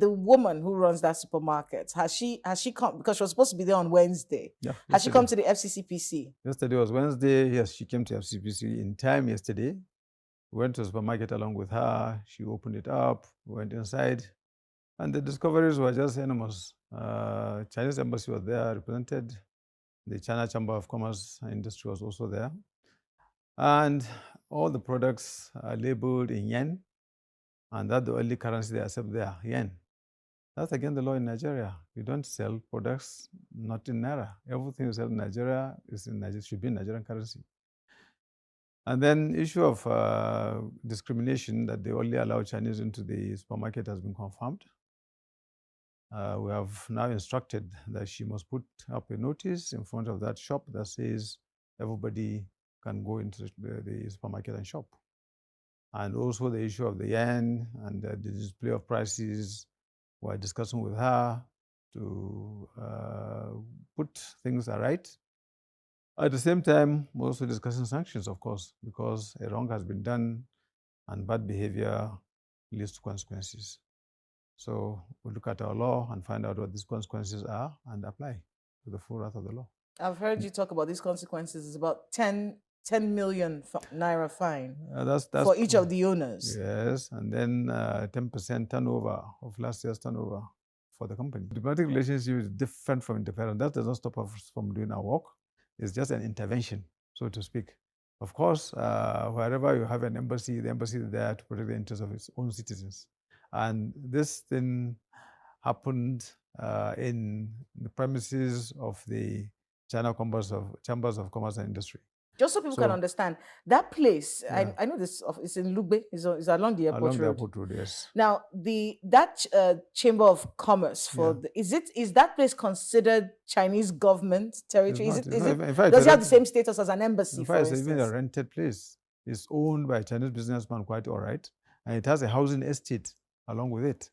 the woman who runs that supermarket, has she come, because she was supposed to be there on Wednesday? Yeah. Has she come to the FCCPC? Yesterday was Wednesday. Yes, she came to FCCPC in time yesterday. We went to the supermarket along with her. She opened it up, went inside, and the discoveries were just enormous. Chinese embassy was there represented. The China Chamber of Commerce and Industry was also there. And all the products are labeled in yen, and that's the only currency they accept there, yen. That's again the law in Nigeria. You don't sell products not in naira. Everything you sell in Nigeria is in Nigeria, should be in Nigerian currency. And then issue of discrimination, that they only allow Chinese into the supermarket, has been confirmed. We have now instructed that she must put up a notice in front of that shop that says everybody can go into the supermarket and shop. And also the issue of the yen and the display of prices, we're discussing with her to put things right. At the same time, we're also discussing sanctions, of course, because a wrong has been done and bad behavior leads to consequences. So we'll look at our law and find out what these consequences are and apply to the full wrath of the law. I've heard you talk about these consequences. It's about 10 million naira fine that's for each of the owners. Yes, and then 10% turnover of last year's turnover for the company. Diplomatic relationship is different from interference. That does not stop us from doing our work. It's just an intervention, so to speak. Of course, wherever you have an embassy, the embassy is there to protect the interests of its own citizens. And this thing happened in the premises of the China Chambers of Commerce and Industry. Just so people can understand, that place, yeah. I know this, it's in Lugbe, it's along the airport road. Along the airport road, yes. Now, that Chamber of Commerce, is that place considered Chinese government territory? Does it have the same status as an embassy, for instance? It's even a rented place. It's owned by a Chinese businessman, quite all right. And it has a housing estate along with it.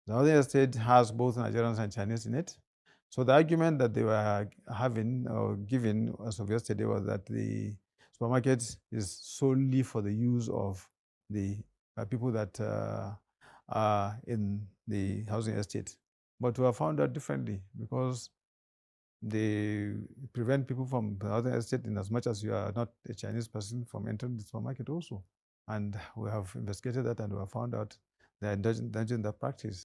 The housing estate has both Nigerians and Chinese in it. So the argument that they were having or giving as of yesterday was that the supermarket is solely for the use of the people that are in the housing estate. But we have found out differently, because they prevent people from the housing estate in as much as you are not a Chinese person from entering the supermarket also. And we have investigated that, and we have found out they are indulging in that practice.